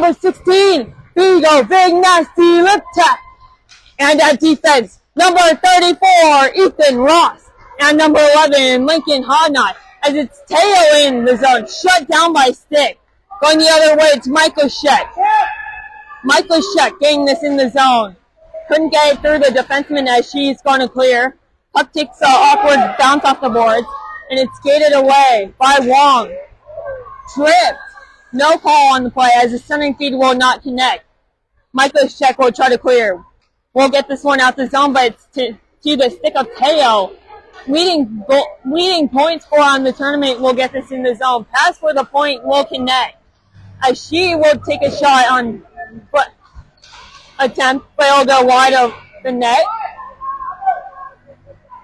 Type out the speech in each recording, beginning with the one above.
number 16, Vigo, big nasty lip tap. And at defense, number 34, Ethan Ross. And number 11, Lincoln Hodnott. As it's Teo in the zone, shut down by stick. Going the other way, it's Michael Sheck. Michael Sheck getting this in the zone. Couldn't get it through the defenseman as she's going to clear. Puck takes an awkward bounce off the boards, and it's skated away by Wong. Tripped. No call on the play as the centering feed will not connect. Michael Sheck will try to clear. We'll get this one out the zone, but it's to the stick of Teo. Leading point scorer on the tournament will get this in the zone. Pass for the point will connect. As she will take a shot on attempt, but it'll go wide of the net.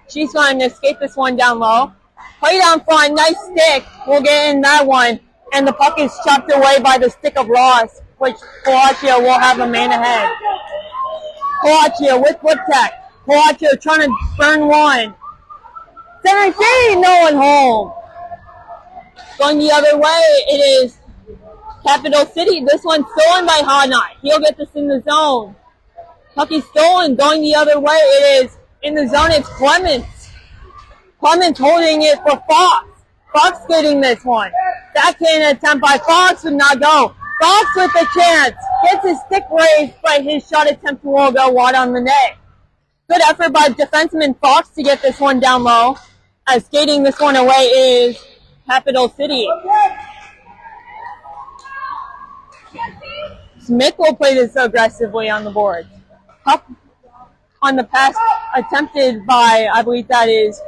She's going to escape this one down low. Play down front, nice stick. We'll get in that one. And the puck is chopped away by the stick of Ross, which Palacio will have a man ahead. Palacio with whip tack. Palacio trying to burn one. Center feed, no one home. Going the other way, it is Capital City. This one's stolen by Hodnott. He'll get this in the zone. Puck is stolen. Going the other way, it is in the zone. It's Clements. Clements holding it for Fox. Fox getting this one. Backhand attempt by Fox would not go. Fox with a chance. Gets his stick raised, but his shot attempt will go wide on the net. Good effort by defenseman Fox to get this one down low. As skating this one away is Capital City. Smith will play this aggressively on the board. Puck on the pass attempted by, I believe that is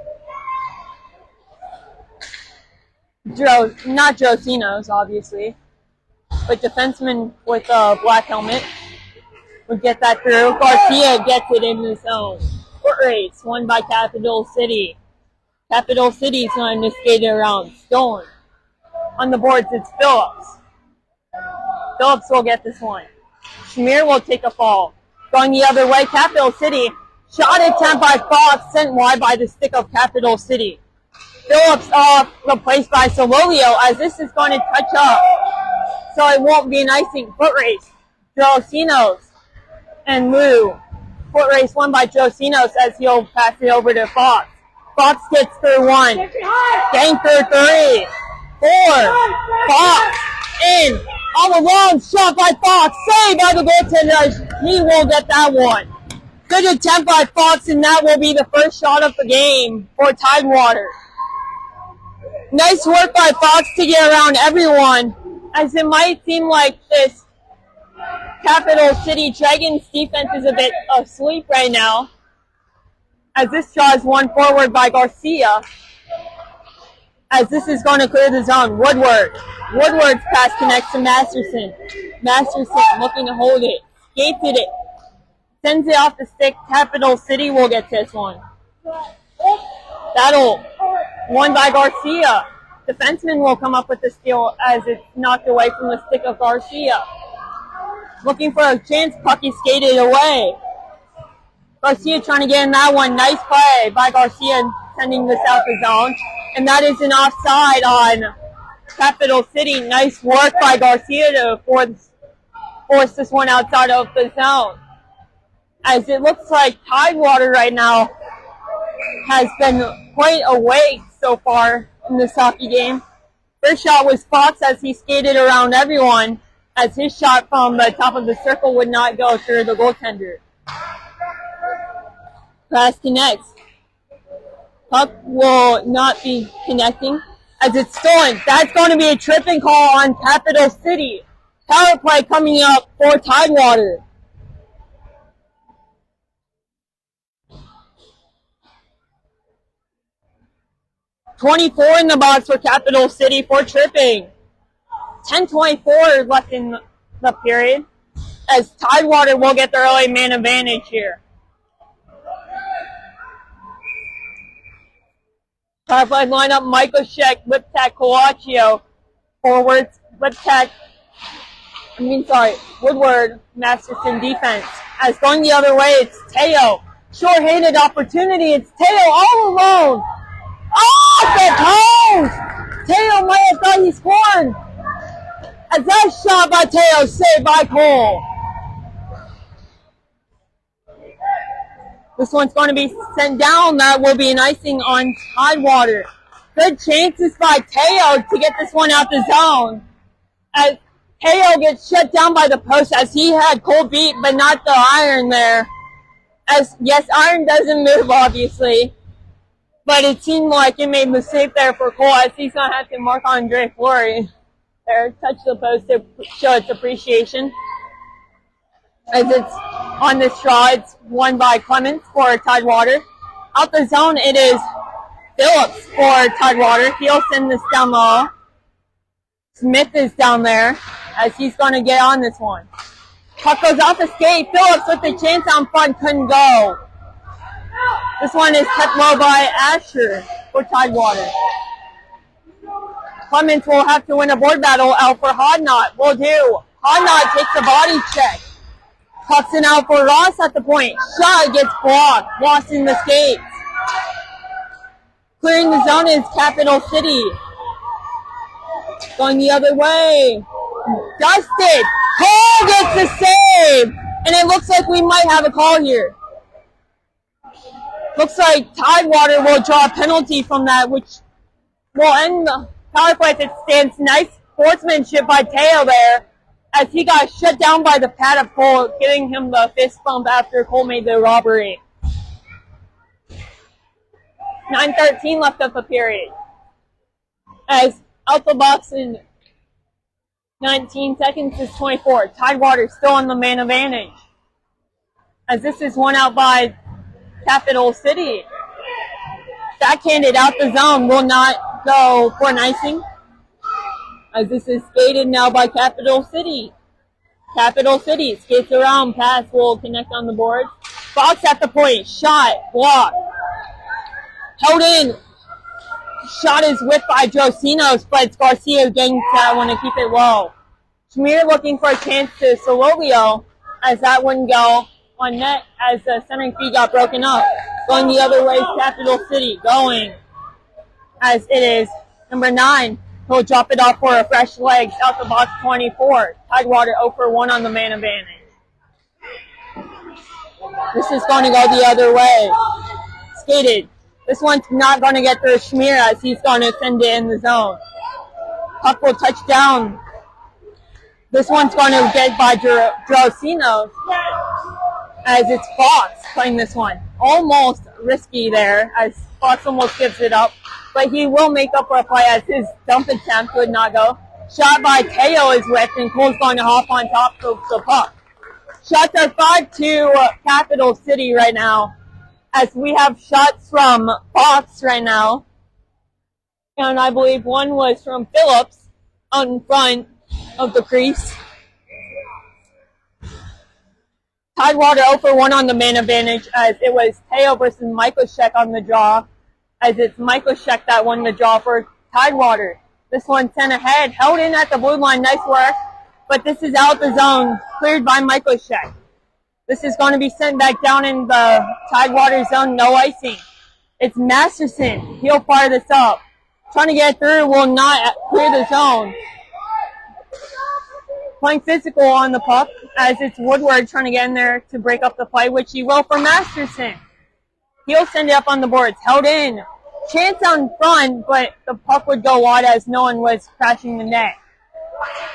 not Josinos, obviously, but defenseman with a black helmet would get that through. Garcia gets it in the zone. Foot race, won by Capital City. Capital City's going to skate it around. Stolen. On the boards, it's Phillips. Phillips will get this one. Schmier will take a fall. Going the other way, Capital City. Shot attempt by Fox, sent wide by the stick of Capital City. Phillips replaced by Sololio as this is going to touch up. So it won't be an icing. Foot race. Josinos and Lou. Foot race won by Josinos as he'll pass it over to Fox. Fox gets through one. Getting through 3, 4. Fox in. On the long shot by Fox. Saved by the goaltender. He will get that one. Good attempt by Fox, and that will be the first shot of the game for Tidewater. Nice work by Fox to get around everyone, as it might seem like this Capital City Dragons defense is a bit asleep right now, as this shot is won forward by Garcia, as this is going to clear the zone. Woodward. Woodward's pass connects to Masterson. Masterson looking to hold it. Skated it. Sends it off the stick. Capital City will get this one. Battle. Won by Garcia. Defenseman will come up with the steal as it's knocked away from the stick of Garcia. Looking for a chance. Pucky skated away. Garcia trying to get in that one. Nice play by Garcia sending this out the zone. And that is an offside on Capital City. Nice work by Garcia to force this one outside of the zone. As it looks like Tidewater right now has been quite awake so far in this hockey game. First shot was Fox as he skated around everyone, as his shot from the top of the circle would not go through the goaltender. Pass connects. Puck will not be connecting as it's stolen. That's going to be a tripping call on Capital City. Power play coming up for Tidewater. .24 in the box for Capital City for tripping. 10:24 left in the period, as Tidewater will get the early man advantage here. Power play lineup: Michael Sheck, Liptak, Colaccio. Forwards: Liptak. Woodward, Masterson defense. As going the other way, it's Teo. Short-handed opportunity. It's Teo all alone. Off the toes! Teo might have thought he scored. As that shot by Teo, saved by Cole. This one's going to be sent down. That will be an icing on Tidewater. Good chances by Teo to get this one out the zone. As Teo gets shut down by the post as he had Cole beat, but not the iron there. As, yes, iron doesn't move, obviously. But it seemed like it made a mistake there for Cole as he's going to have to mark Andre Fleury. There, touch the post to show its appreciation. As it's on this draw, it's won by Clements for Tidewater. Out the zone, it is Phillips for Tidewater. He'll send this down low. Smith is down there as he's going to get on this one. Puck goes off the skate. Phillips with the chance on front, couldn't go. This one is kept low by Asher for Tidewater. Clements will have to win a board battle out for Hodnott. Will do. Hodnott takes a body check. Pucks it out for Ross at the point. Shot gets blocked. Lost in the skates. Clearing the zone is Capital City. Going the other way. Dusted. Cole gets the save. And it looks like we might have a call here. Looks like Tidewater will draw a penalty from that, which will end the power play as it stands. Nice sportsmanship by Teo there, as he got shut down by the pad of Cole, giving him the fist bump after Cole made the robbery. 9:13 left of the period. As out the box in 19 seconds is 24. Tidewater still on the man advantage. As this is one out by Capital City. Backhanded out the zone, will not go for an icing. As this is skated now by Capital City. Capital City skates around, pass will connect on the board. Fox at the point, shot, block. Held in. Shot is whipped by Drosinos, but it's Garcia getting that one to keep it low. Schmier looking for a chance to Solovio, as that wouldn't go on net as the centering feed got broken up. Going the other way, Capital City going as it is number 9. He'll drop it off for a fresh legs out the box 24. Tidewater 0 for 1 on the man advantage. This is going to go the other way. Skated. This one's not going to get through Schmier as he's going to send it in the zone. Puck will touch down. This one's going to get by Drosinos as it's Fox playing this one. Almost risky there as Fox almost gives it up. But he will make up for a play as his dump attempt would not go. Shot by Teo is whipped and Cole's going to hop on top of the puck. Shots are 5-2 Capital City right now, as we have shots from Fox right now. And I believe one was from Phillips on front of the crease. Tidewater 0 for 1 on the man advantage as it was Teo versus Mikoshek on the draw, as it's Mikoshek that won the draw for Tidewater. This one sent ahead, held in at the blue line, nice work, but this is out the zone, cleared by Mikoshek. This is going to be sent back down in the Tidewater zone, no icing. It's Masterson, he'll fire this up. Trying to get through, will not clear the zone. Playing physical on the puck as it's Woodward trying to get in there to break up the play, which he will for Masterson. He'll send it up on the boards, held in. Chance on front, but the puck would go wide as no one was crashing the net.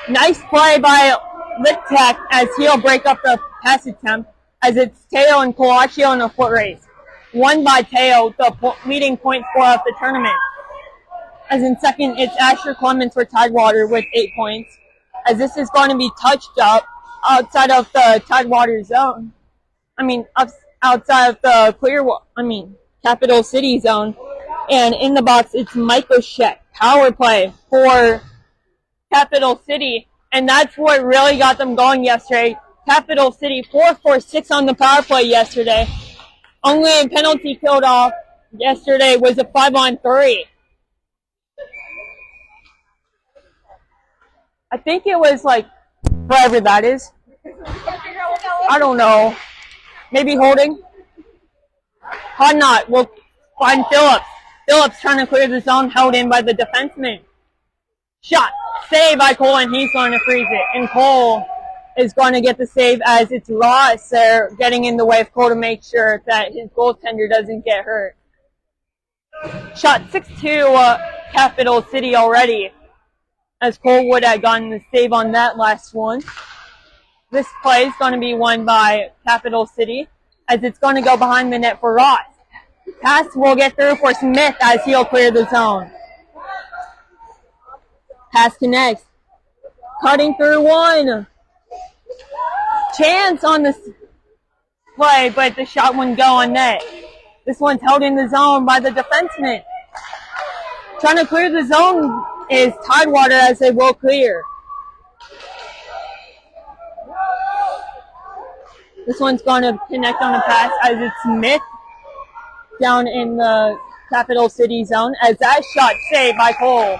Nice play by Liptak as he'll break up the pass attempt as it's Teo and Colaccio in a foot race. Won by Teo, the leading point scorer of the tournament. As in second, it's Asher Clements for Tidewater with 8 points. As this is going to be touched up outside of the Tidewater zone. Outside of the Capital City zone. And in the box, it's Mikoshek. Power play for Capital City. And that's what really got them going yesterday. Capital City 4-4-6 on the power play yesterday. Only a penalty killed off yesterday was a 5-on-3. I think it was like, whatever that is. I don't know. Maybe holding. Hodnott will find Phillips. Phillips trying to clear the zone, held in by the defenseman. Shot. save by Cole, and he's going to freeze it. And Cole is going to get the save as it's Ross there getting in the way of Cole to make sure that his goaltender doesn't get hurt. Shot 6-2 Capital City already, as Cole would have gotten the save on that last one. This play is going to be won by Capital City, as it's going to go behind the net for Ross. Pass will get through for Smith as he'll clear the zone. Pass connects. Cutting through one. Chance on this play, but the shot wouldn't go on net. This one's held in the zone by the defenseman. Trying to clear the zone is Tidewater as they will clear. This one's going to connect on a pass as it's Smith down in the Capital City zone as that shot saved by Cole.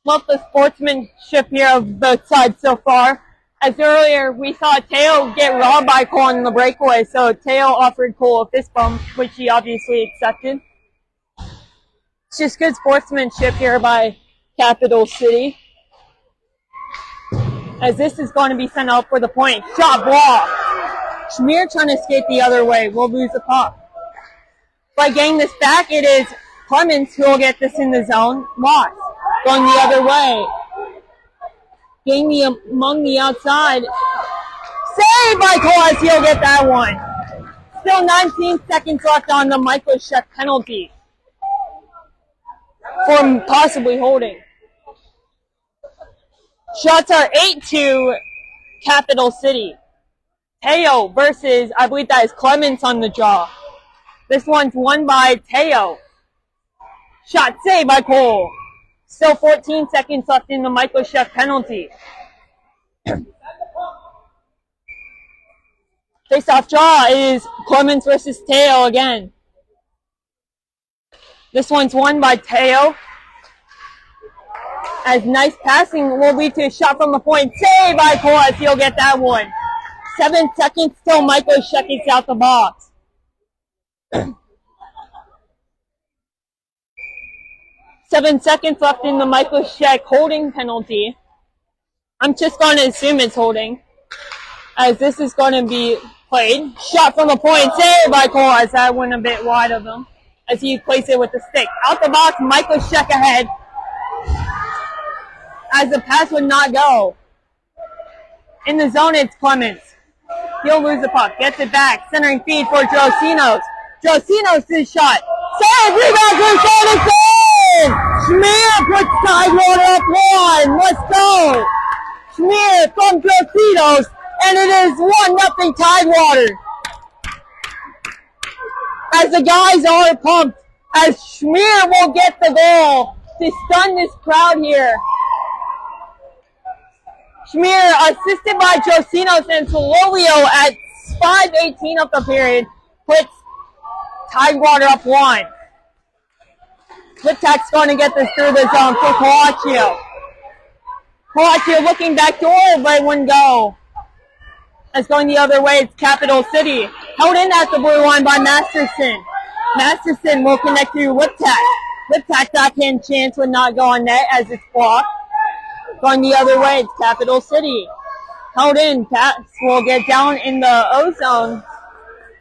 Love the sportsmanship here of both sides so far. As earlier, we saw Teo get robbed by Cole in the breakaway, so Teo offered Cole a fist bump, which he obviously accepted. It's just good sportsmanship here by Capital City. As this is going to be sent up for the point. Shot blocked. Schmier trying to skate the other way. We'll lose the puck. By getting this back, it is Clemens who will get this in the zone. Lost. Going the other way. Getting among the outside. Saved by Cole as he'll get that one. Still 19 seconds left on the Michael Sheck penalty for possibly holding. Shots are 8-2 Capital City. Teo versus, I believe that is Clemens on the draw. This one's won by Teo. Shot saved by Cole. Still 14 seconds left in the Michael Sheck penalty. Face-off draw is Clemens versus Teo again. This one's won by Teo. As nice passing will lead to a shot from the point. Saved by Cole as he'll get that one. 7 seconds till Michael Sheck is out the box. 7 seconds left in the Michael Sheck holding penalty. I'm just going to assume it's holding, as this is going to be played. Shot from the point, saved by Cole as that went a bit wide of him, as he placed it with the stick. Out the box, Michael Sheck ahead, as the pass would not go. In the zone, it's Clemens. He'll lose the puck, gets it back, centering feed for Drosinos. Drosinos' shot. Save, rebound, Drosinos, save! Schmier puts Tidewater up one. Let's go! Schmier from Drosinos, and it is 1-0 Tidewater. As the guys are pumped, as Schmier will get the goal to stun this crowd here. Schmier, assisted by Drosinos and Sololio at 5:18 of the period, puts Tidewater up one. Liptak's going to get this through the zone for Colaccio. Colaccio looking back door, but it wouldn't go. As going the other way, it's Capital City. Held in at the blue line by Masterson. Masterson will connect to Liptak. Liptak backhand chance would not go on net as it's blocked. Going the other way, it's Capital City. Held in, pass will get down in the O zone,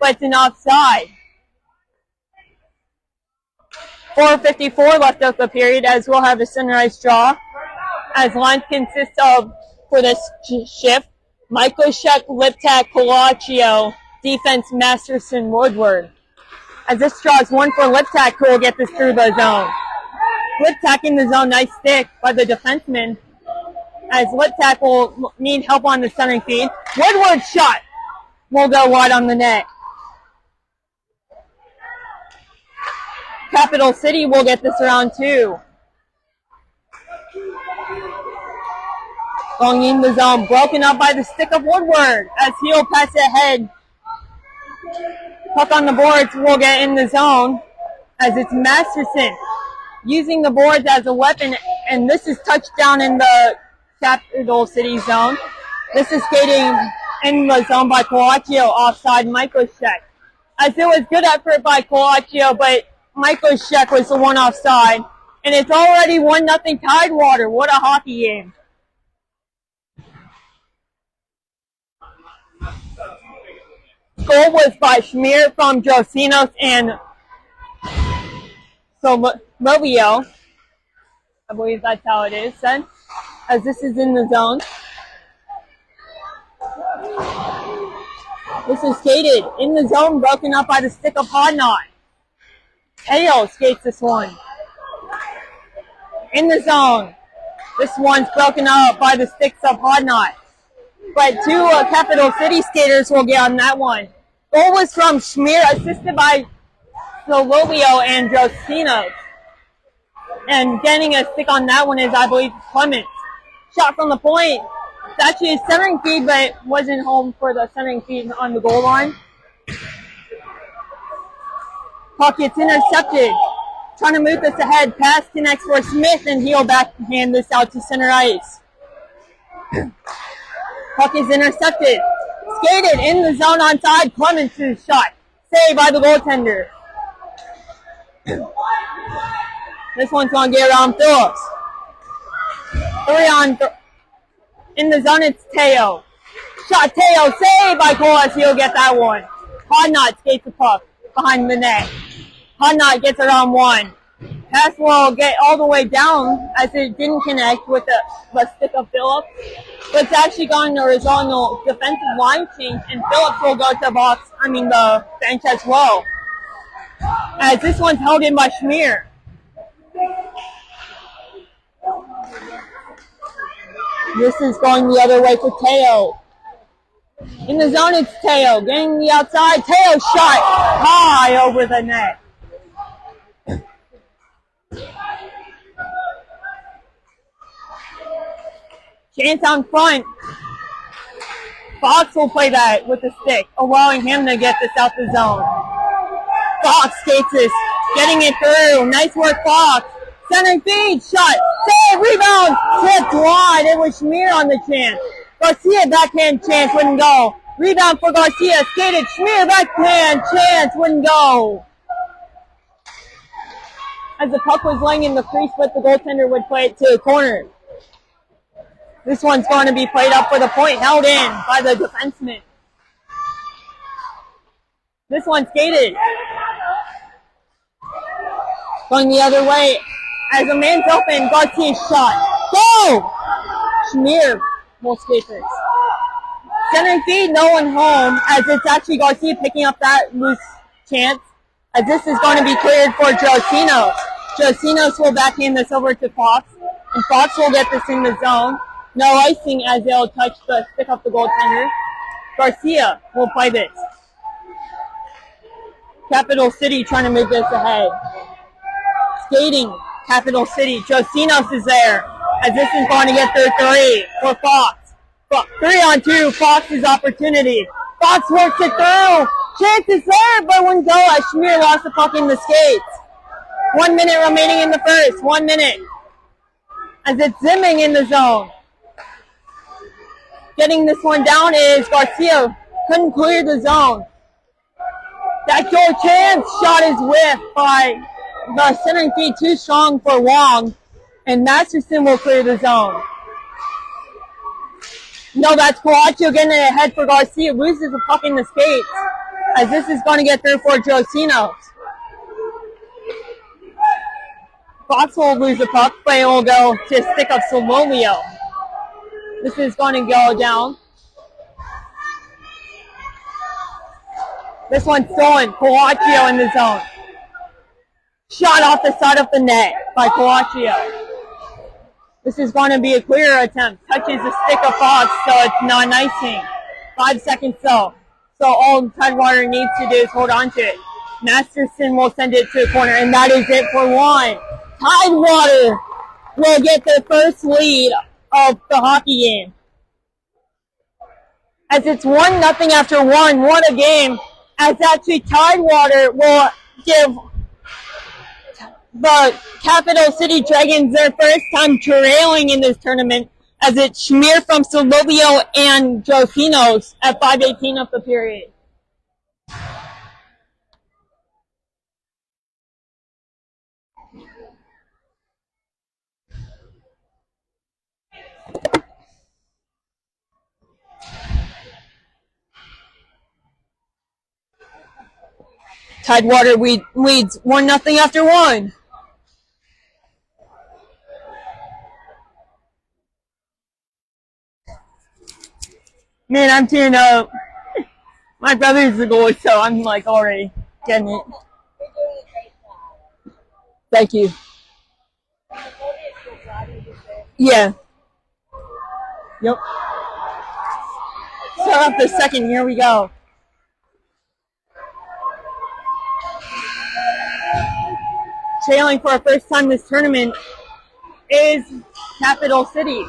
but it's an offside. 4:54 left of the period, as we'll have a sunrise draw. As lines consist of, for this shift, Michael Sheck, Liptak, Colaccio, defense Masterson, Woodward. As this draw is one for Liptak, who will get this through the zone. Liptak in the zone, nice stick by the defenseman. As Liptak will need help on the centering feed. Woodward's shot will go wide on the net. Capital City will get this around two. Going in the zone, broken up by the stick of Woodward as he'll pass it ahead. Puck on the boards will get in the zone as it's Masterson using the boards as a weapon, and this is touchdown in the Capital City zone. This is skating in the zone by Colaccio, offside Michael Sheck. As it was good effort by Colaccio, but Michael Sheck was the one offside And it's already 1-0 Tidewater. What a hockey game. Goal was by Schmier from Josinos and Movio. I believe that's how it is said, as this is in the zone. This is skated in the zone, broken up by the stick of Hodnot. Teo skates this one. In the zone. This one's broken up by the sticks of Hodnot. But two Capital City skaters will get on that one. Goal was from Schmier, assisted by Solovio and Josinos. And getting a stick on that one is, I believe, Clements. Shot from the point. It's actually a centering feed, but wasn't home for the centering feed on the goal line. Puck gets intercepted. Trying to move this ahead. Pass connects for Smith, and he'll backhand this out to center ice. Puck is intercepted. Skated in the zone onside. Clements' shot. Saved by the goaltender. This one's going to get around Phillips. 3-on-3. In the zone, it's Teo. Shot Teo. Saved by Colas. He'll get that one. Hodnot skates the puck behind the net. Hodnot gets around one. Pass will get all the way down as it didn't connect with the stick of Phillips. But it's actually gone to a horizontal defensive line change, and Phillips will go to the bench as well. As this one's held in by Schmier. This is going the other way for Teo. In the zone, it's Teo. Getting the outside. Teo shot high over the net. Chance on front. Fox will play that with the stick, allowing him to get this out the zone. Fox skates this, getting it through. Nice work, Fox. Centering feed, shot, save, rebound, tipped wide. It was Schmier on the chance. Garcia backhand chance wouldn't go. Rebound for Garcia, skated, Schmier backhand chance wouldn't go. As the puck was laying in the crease, but the goaltender would play it to the corner. This one's going to be played up for the point, held in by the defenseman. This one skated. Going the other way. As a man's open, Garcia's shot. Go! Schmier will skate this. Centering feed, no one home, as it's actually Garcia picking up that loose chance. As this is going to be cleared for Josinos. Josinos will backhand this over to Fox. And Fox will get this in the zone. No icing as they'll touch the stick of the goaltender. Garcia will play this. Capital City trying to move this ahead. Skating, Capital City. Josinos is there. As this is going to get their 3 for Fox. 3-on-2, Fox's opportunity. Fox works it through. Chance is there, but wouldn't go as Schmier lost the puck in the skates. 1 minute remaining in the first. 1 minute. As it's zimming in the zone. Getting this one down is Garcia. Couldn't clear the zone. That goal chance shot is whiffed by the centering feed, too strong for Wong. And Masterson will clear the zone. No, that's Coaccio getting it ahead for Garcia. Loses the puck in the skates. As this is going to get through for Josinos. Fox will lose the puck, but it will go to stick of Solovio. This is going to go down. This one's stolen. Coaccio in the zone. Shot off the side of the net by Coaccio. This is going to be a clear attempt. Touches the stick of Fox, so it's not icing. 5 seconds so. So all Tidewater needs to do is hold on to it. Masterson will send it to the corner, and that is it for one. Tidewater will get their first lead of the hockey game. As it's 1-0 after one. What a game. As actually Tidewater will give the Capital City Dragons their first time trailing in this tournament, as it's Schmier from Solovio and Josinos at 5:18 of the period. Tidewater leads 1-0 after one. Man, I'm tearing up. My brother's the goalie, so I'm like already getting it. Thank you. Yeah. Yep. Start off the second. Here we go. Trailing for our first time this tournament is Capital City.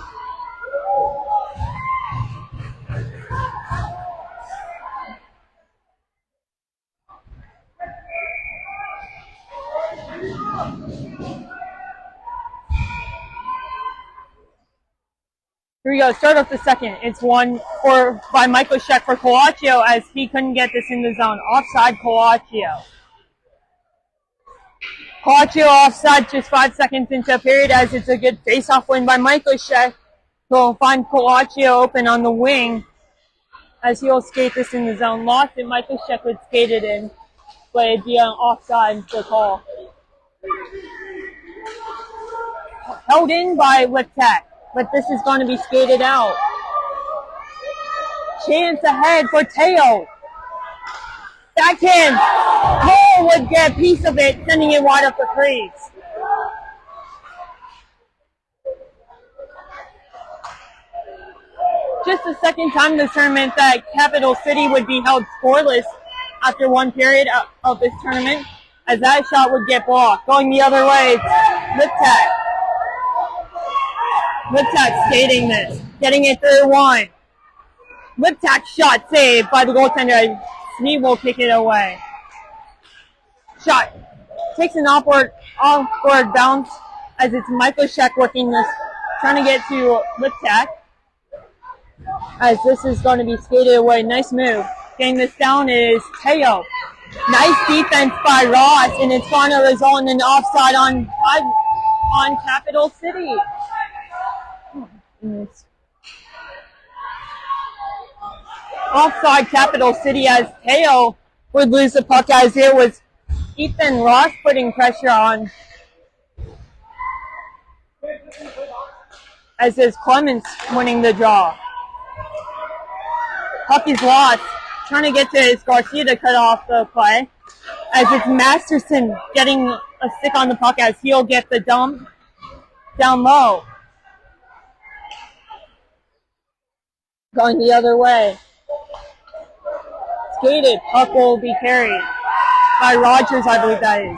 Here we go. Start off the second. It's won by Michael Sheck for Colaccio as he couldn't get this in the zone. Offside Colaccio. Colaccio offside just 5 seconds into a period as it's a good face-off win by Michael Sheck. He'll find Colaccio open on the wing as he'll skate this in the zone. Lost it. Michael Sheck would skate it in, but it'd be an offside the call. Held in by Liptak, but this is going to be skated out. Chance ahead for Teo. Backhand. Cole would get a piece of it, sending it wide up the crease. Just the second time this tournament that Capital City would be held scoreless after one period of this tournament, as that shot would get blocked. Going the other way, Liptak. Liptak skating this, getting it through one. Liptak shot saved by the goaltender. Sneed will kick it away. Shot takes an awkward bounce as it's Michael Sheck working this, trying to get to Liptak. As this is going to be skated away. Nice move. Getting this down is Teo. Nice defense by Ross, and it's going to result in an offside on Capital City. Offside Capital City as Teo would lose the puck as it was Ethan Ross putting pressure on. As is Clements winning the draw. Puck is lost. Trying to get to his Garcia to cut off the play. As it's Masterson getting a stick on the puck as he'll get the dump down low. Going the other way. Skated. Puck will be carried by Rogers, I believe that is.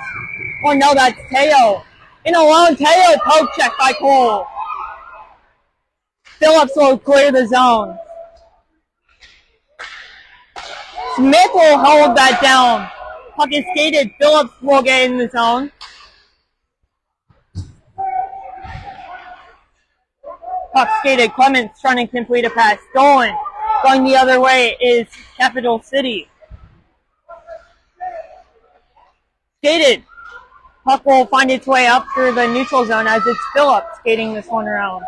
Oh no, that's Teo. In alone, Teo poke check by Cole. Phillips will clear the zone. Smith will hold that down. Puck is skated. Phillips will get in the zone. Puck skated. Clements trying to complete a pass. Stolen. Going the other way is Capital City. Skated. Puck will find its way up through the neutral zone as it's Phillips skating this one around.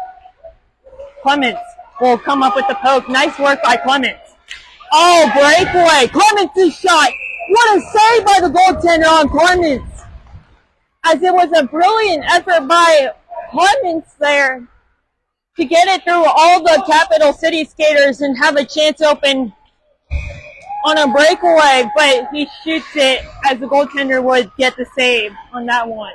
Clements will come up with the poke. Nice work by Clements. Oh, breakaway. Clements' shot. What a save by the goaltender on Clements. As it was a brilliant effort by Clements there to get it through all the Capital City skaters and have a chance open on a breakaway, but he shoots it as the goaltender would get the save on that one.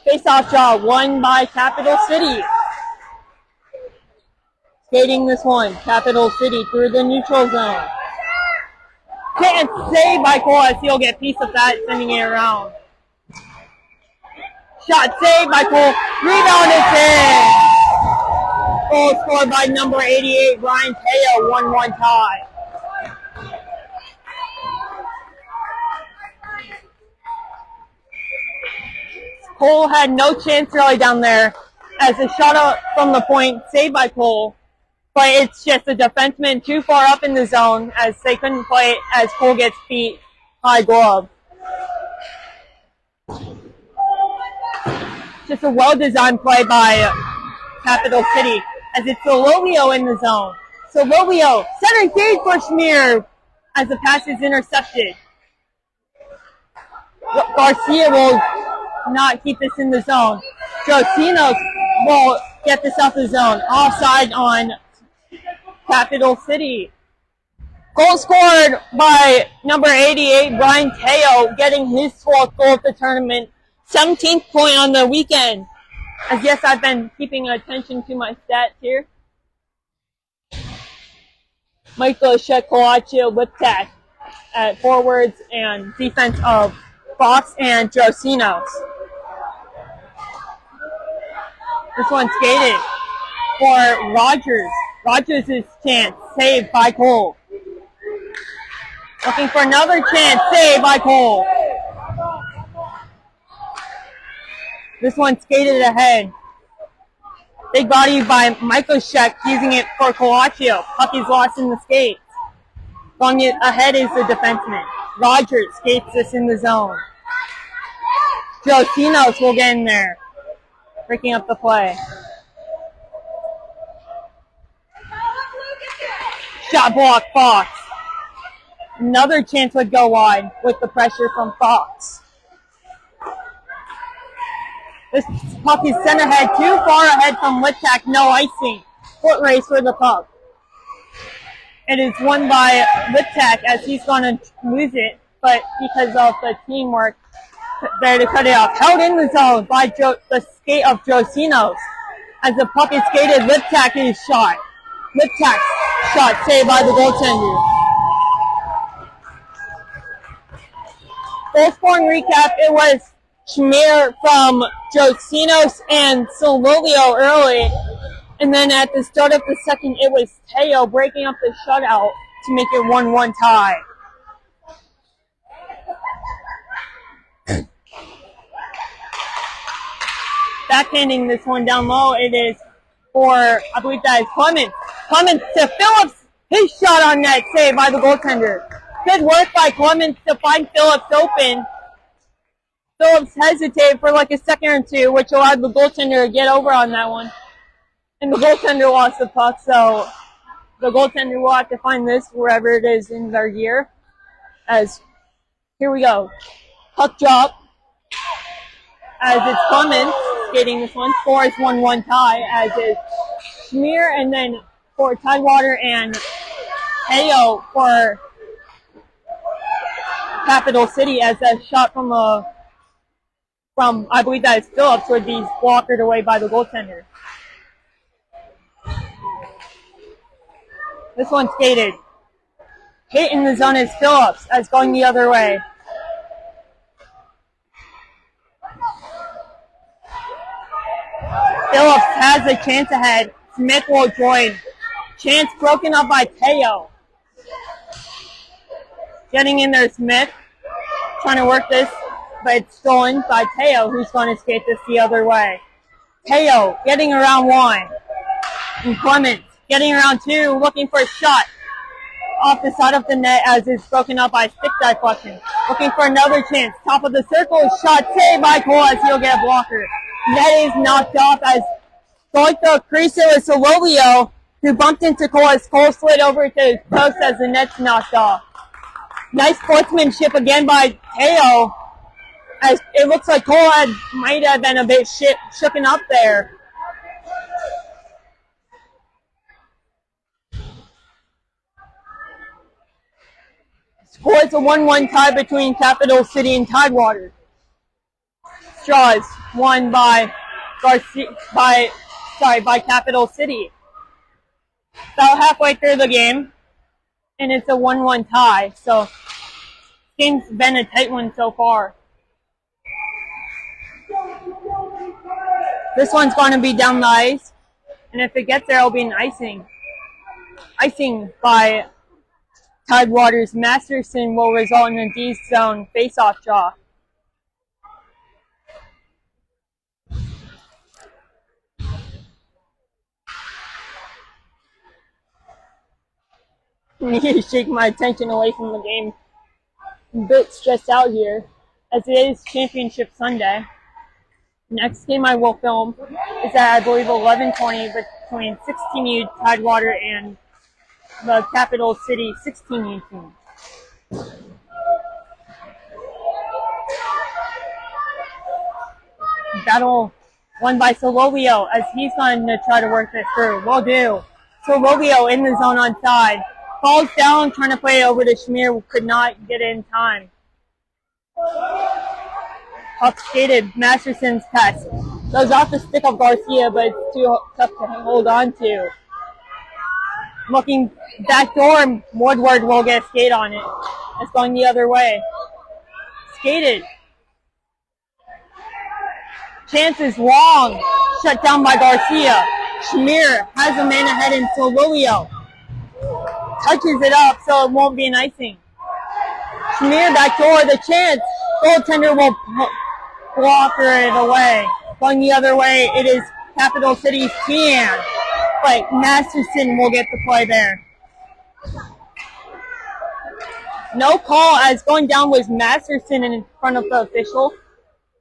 Face-off draw won by Capital City. Skating this one, Capital City through the neutral zone. Can't save by Cole as he'll get a piece of that, sending it around. Shot saved by Cole. Rebound is in. Goal scored by number 88, Ryan Teo, 1-1 tie. Cole had no chance really down there as a shot up from the point saved by Cole. But it's just a defenseman too far up in the zone as they couldn't play it as Cole gets beat high glove. Just a well-designed play by Capital City as it's Sololio in the zone. Sololio, center gate for Schmier as the pass is intercepted. Garcia will not keep this in the zone. Josinos will get this out the zone. Offside on Capital City. Goal scored by number 88, Brian Teo, getting his 12th goal of the tournament. 17th point on the weekend. As yes, I've been keeping attention to my stats here. Michael Shekoachi Liptak at forwards and defense of Fox and Josinos. This one skated for Rogers. Rogers' chance, saved by Cole. Looking for another chance, saved by Cole. This one skated ahead. Big body by Michael Sheck, using it for Coaccio. Puck is lost in the skates. Going it ahead is the defenseman. Rogers skates this in the zone. Josinos will get in there, breaking up the play. Shot block, Fox. Another chance would go wide with the pressure from Fox. This puck is sent ahead, too far ahead from Liptak, no icing. Foot race for the puck. It is won by Liptak as he's going to lose it, but because of the teamwork there to cut it off. Held in the zone by the skate of Josinos. As the puck is skated, Liptak is shot. Liptak's shot saved by the goaltender. Goal scoring recap, it was Schmier from Josinos and Sololio early. And then at the start of the second, it was Teo breaking up the shutout to make it 1-1 tie. Backhanding this one down low, it is for, I believe that is Clements. Clements to Phillips, his shot on net, saved by the goaltender. Good work by Clements to find Phillips open. Phillips hesitated for like a second or two, which allowed the goaltender to get over on that one. And the goaltender lost the puck, so the goaltender will have to find this wherever it is in their gear. As, here we go. Puck drop. As it's Clements skating this one. Score is 1-1 tie, as is Schmier, and then for Tidewater and Teo for Capital City, as a shot from I believe that is Phillips, would be blocked away by the goaltender. This one skated. Hit in the zone is Phillips, as going the other way. Phillips has a chance ahead. Smith will join. Chance broken up by Teo. Getting in there, Smith. Trying to work this, but it's stolen by Teo, who's going to skate this the other way. Teo getting around one. And Clements getting around two, looking for a shot off the side of the net as it's broken up by stick deflection. Looking for another chance. Top of the circle, shot saved by Cole as he'll get a blocker. Net is knocked off as going to crease it with Sololio, who bumped into Cole as Cole slid over to his post as the net's knocked off. Nice sportsmanship again by Teo, as it looks like Cole might have been a bit shooken up there. Score is a 1-1 tie between Capital City and Tidewater. Straws won by Capital City. About halfway through the game, and it's a 1-1 tie. So, game's been a tight one so far. This one's going to be down the ice, and if it gets there, it'll be an icing. Icing by Tidewater's Masterson will result in a D-zone face-off draw. I need to shake my attention away from the game. I'm a bit stressed out here, as it is Championship Sunday. Next game I will film is at, I believe, 11:20 between 16U Tidewater and the Capital City 16-18. Battle won by Solovio as he's going to try to work this through. Will do. Solovio in the zone on side. Falls down, trying to play over to Shamir, could not get in time. Puck skated, Masterson's pass. Goes off the stick of Garcia, but it's too tough to hold on to. Looking back door, Woodward will get a skate on it. It's going the other way. Skated. Chance is long. Shut down by Garcia. Shamir has a man ahead in Solovio. Touches it up so it won't be an icing. Shamir back door, the chance. Goaltender will blocker it away. Going the other way, it is Capital City's Tian. But Masterson will get the play there. No call as going down was Masterson in front of the official.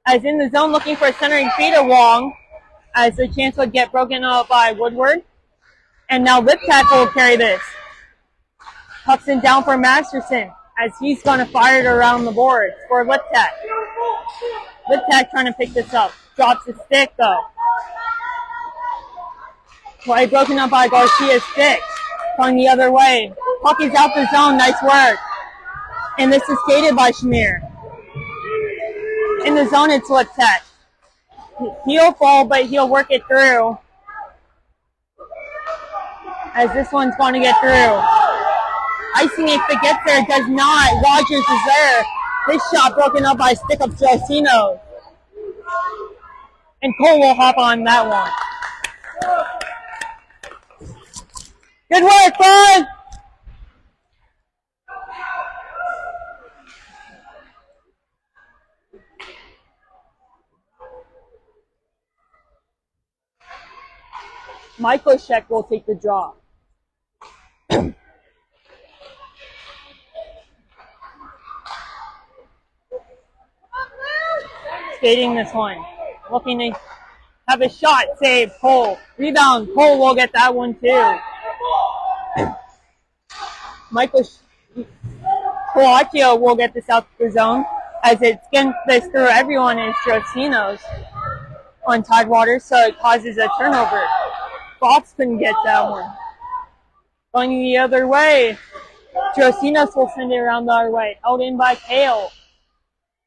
As in the zone looking for a centering feeder wrong. As the chance would get broken up by Woodward. And now Liptak will carry this. Pucks in down for Masterson as he's going to fire it around the boards for Liptak. Liptak trying to pick this up. Drops the stick though. Play broken up by Garcia's stick. Going the other way. Puck is out the zone. Nice work. And this is skated by Shamir. In the zone, it's Liptak. He'll fall, but he'll work it through. As this one's going to get through. Icing if it gets there, does not. Rogers is there. This shot broken up by stick of Josino. And Cole will hop on that one. Good work, bud! Michael Sheck will take the draw. Skating this one. Looking to have a shot, save, Cole. Rebound, Cole will get that one too. Michael Coacchio will get this out the zone as it skins this through everyone is Josino's on Tidewater, so it causes a turnover. Fox couldn't get that one. Going the other way. Josinos will send it around the other way. Held in by Kale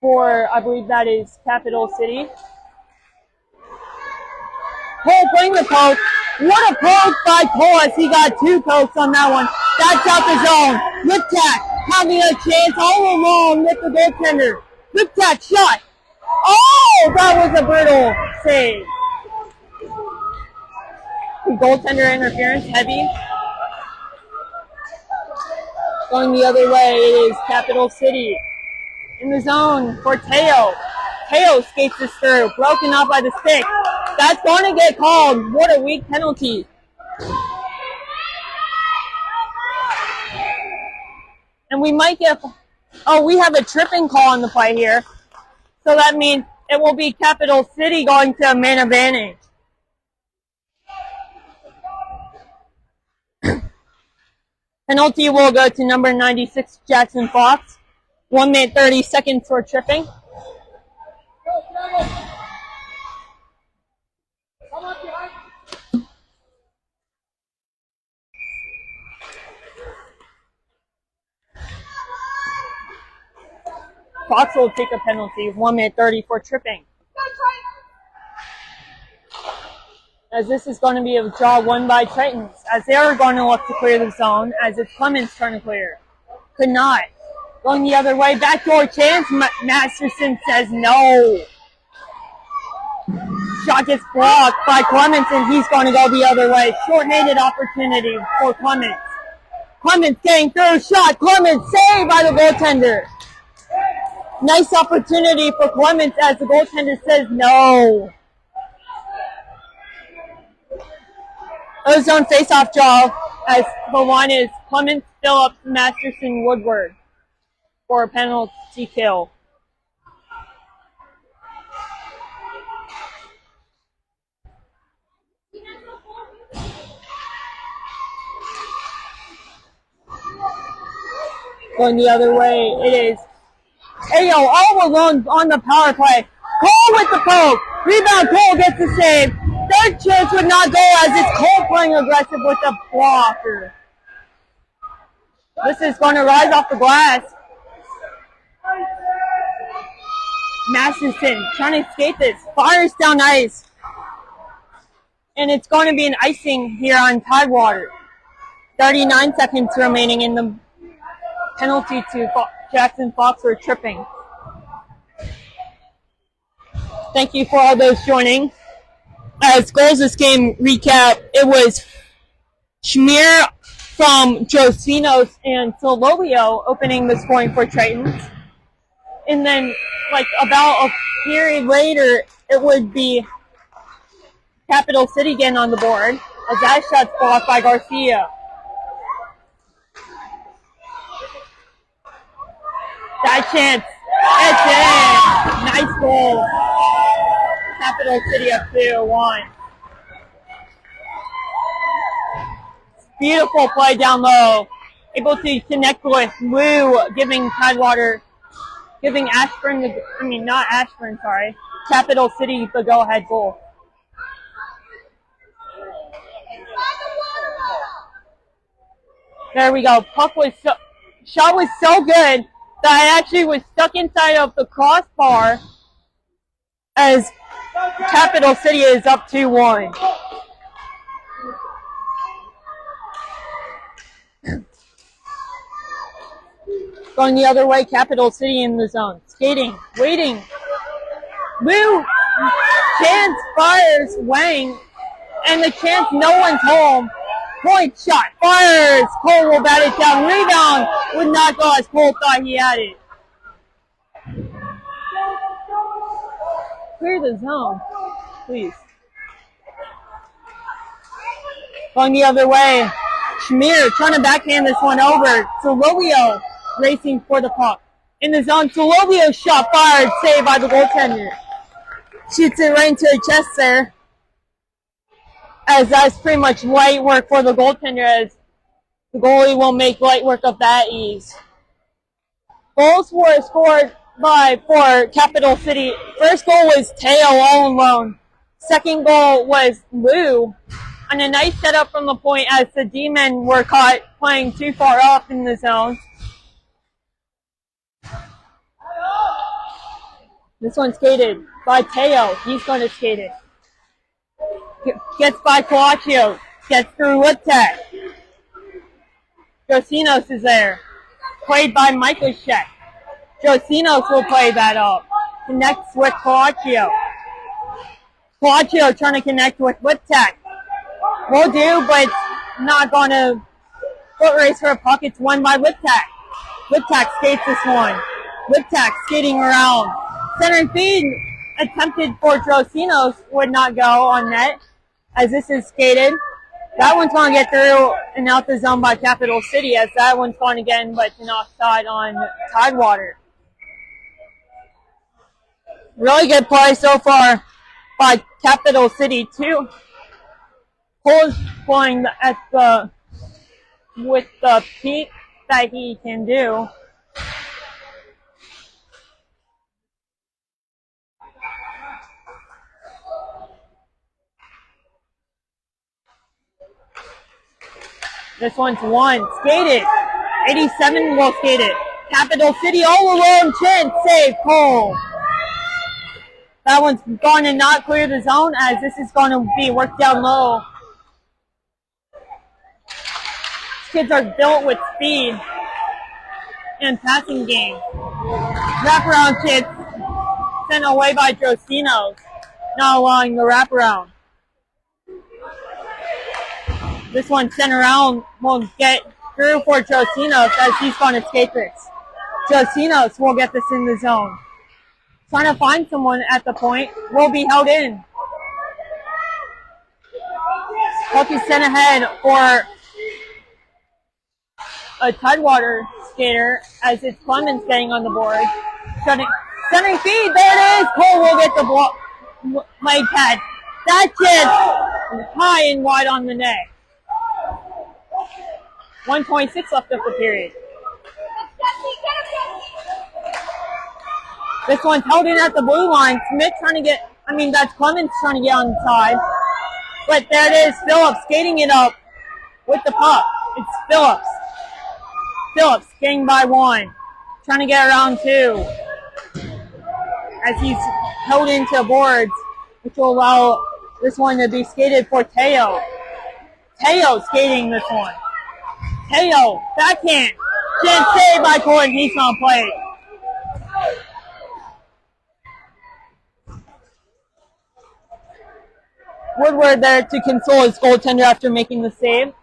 for, I believe that is Capital City. Cole playing the poke. What a poke by Cole as he got two pokes on that one. That's out the zone. Liptak having a chance all along with the goaltender. Liptak shot. Oh, that was a brutal save. Goaltender interference, heavy. Going the other way, it is Capital City. In the zone for Teo. Teo skates this through, broken up by the stick. That's going to get called. What a weak penalty. And we might get, we have a tripping call on the play here. So that means it will be Capital City going to a man advantage. Penalty will go to number 96, Jackson Fox. 1 minute 30 seconds for tripping. Fox will take a penalty, 1 minute 30 for tripping. As this is going to be a draw won by Titans, as they are going to look to clear the zone, as it's Clemens trying to clear. Could not. Going the other way, backdoor chance, Masterson says no. Shot gets blocked by Clemens, and he's going to go the other way. Short-handed opportunity for Clemens. Clemens getting through, shot, Clemens saved by the goaltender. Nice opportunity for Clemens as the goaltender says no. Ozone face-off draw as the one is Clemens, Phillips, Masterson, Woodward for a penalty kill. Going the other way, it is Ayo all alone on the power play. Cole with the poke. Rebound, Cole gets the save. Third chance would not go as it's Cole playing aggressive with the blocker. This is going to rise off the glass. Masterson trying to skate this. Fires down ice. And it's going to be an icing here on Tidewater. 39 seconds remaining in the penalty to Jackson Fox for tripping. Thank you for all those joining. As goals this game recap, it was Schmier from Josinos and Sololio opening the scoring for Tritons. And then, like, about a period later, it would be Capital City getting on the board as that shot's blocked by Garcia. That chance. It's in. Nice goal. Capital City up 2-1. Beautiful play down low. Able to connect with Lou, giving Tidewater, giving Ashburn, not Ashburn, sorry. Capital City the go-ahead goal. There we go. Shot was so good that I actually was stuck inside of the crossbar as Capital City is up 2-1. Going the other way, Capital City in the zone. Skating, waiting. Lou, chance fires, Wang, and the chance, no one's home. Point shot, fires. Cole will bat it down. Rebound would not go as Cole thought he had it. Clear the zone, please. Going the other way, Schmier trying to backhand this one over. Sololio racing for the puck. In the zone, Sololio shot fired, saved by the goaltender. Shoots it right into the chest there. As that's pretty much light work for the goaltender, as the goalie will make light work of that ease. Goals were scored for Capital City. First goal was Teo all alone. Second goal was Lou. And a nice setup from the point as the D-men were caught playing too far off in the zone. This one skated by Teo. He's going to skate it. Gets by Colaccio. Gets through Woodtech. Josinos is there. Played by Michaelshek. Josinos will play that up. Connects with Colaccio. Colaccio trying to connect with Woodtech. Will do, but it's not going to foot race for a puck. It's won by Woodtech. Woodtech skates this one. Woodtech skating around. Center feed attempted for Josinos would not go on net as this is skated. That one's going to get through and out the zone by Capital City as that one's going again, but it's an offside on Tidewater. Really good play so far by Capital City too. Cole's playing with the peak that he can do. This one's won. Skated. 87 will skate it. Capital City all alone. Chance save. Cole. That one's going to not clear the zone as this is going to be worked down low. These kids are built with speed and passing game. Wraparound kids sent away by Josinos. Not allowing the wraparound. This one sent around will get through for Josinos as he's going to skate this. Josinos will get this in the zone. Trying to find someone at the point. Will be held in. Puck is sent ahead for a Tidewater skater as it's Clemens getting on the board. Centering feed. There it is. Cole will get the leg pad. That kid high and wide on the net. 1.6 left of the period. This one's held in at the blue line. Smith trying to get, that's Clemens trying to get on the side. But there it is, Phillips skating it up with the puck. It's Phillips. Phillips skating by one. Trying to get around two. As he's held into boards, which will allow this one to be skated for Teo. Teo skating this one. Teo, backhand. Can't save by Colton. He's going to play. Woodward there to console his goaltender after making the save.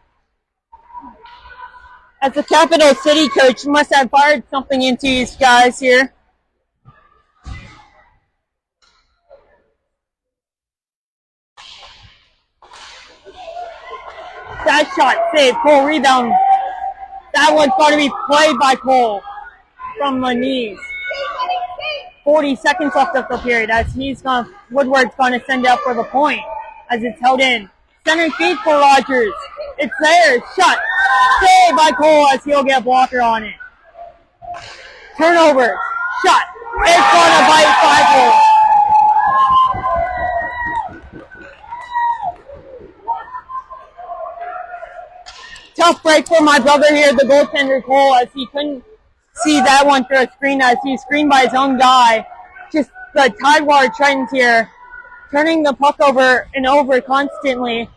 As the Capital City coach, must have fired something into these guys here. That shot saved. Cole rebound. That one's going to be played by Cole from the knees. 40 seconds left of the period as Woodward's going to send it up for the point as it's held in. Center feed for Rogers. It's there. Shot. Saved by Cole as he'll get a blocker on it. Turnover. Shot. It's going to bite Cole. Tough break for my brother here, the goaltender Cole, as he couldn't see that one through a screen as he's screened by his own guy. Just the Tidewater Tritons here, turning the puck over and over constantly.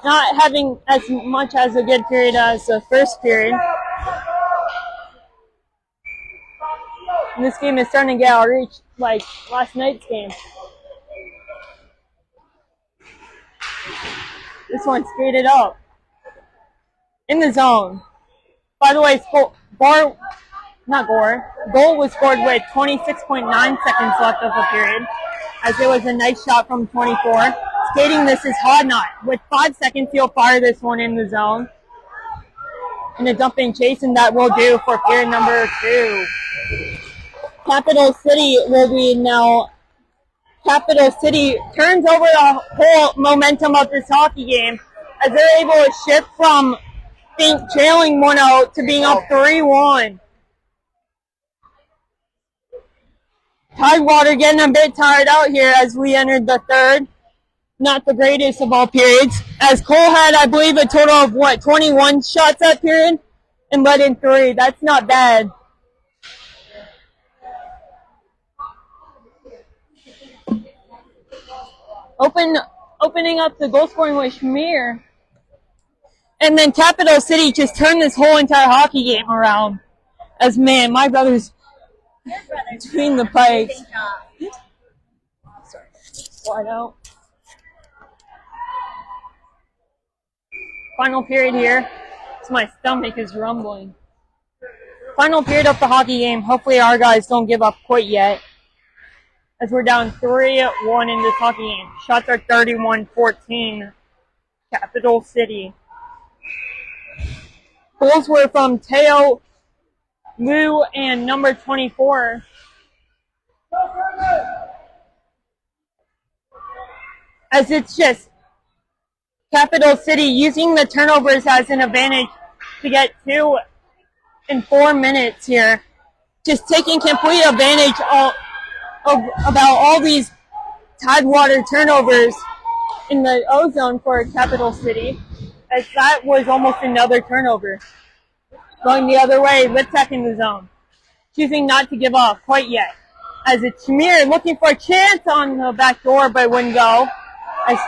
Not having as much as a good period as the first period. And this game is starting to get out of reach like last night's game. This one skated up. In the zone. By the way, goal was scored with 26.9 seconds left of the period, as it was a nice shot from 24. Skating this is Hodnott. With 5 seconds, he'll fire this one in the zone. And a dumping chase, and that will do for period number 2. Capital City turns over the whole momentum of this hockey game as they're able to shift from being trailing 1-0 to being up 3-1. Tidewater getting a bit tired out here as we entered the third. Not the greatest of all periods. As Cole had, I believe, a total of 21 shots that period and let in 3. That's not bad. Opening up the goal scoring with Schmier. And then Capital City just turned this whole entire hockey game around. As, man, my brother's between the pipes. Sorry. Wide out. Final period here. My stomach is rumbling. Final period of the hockey game. Hopefully our guys don't give up quite yet. As we're down 3-1 in this hockey game. Shots are 31-14. Capital City. Goals were from Teo, Lou, and number 24. As it's just Capital City using the turnovers as an advantage to get 2 in 4 minutes here. Just taking complete advantage about all these Tidewater turnovers in the O-zone for Capital City. As that was almost another turnover. Going the other way, Litvak in the zone. Choosing not to give up quite yet. As it's Schmier looking for a chance on the back door, but wouldn't go. As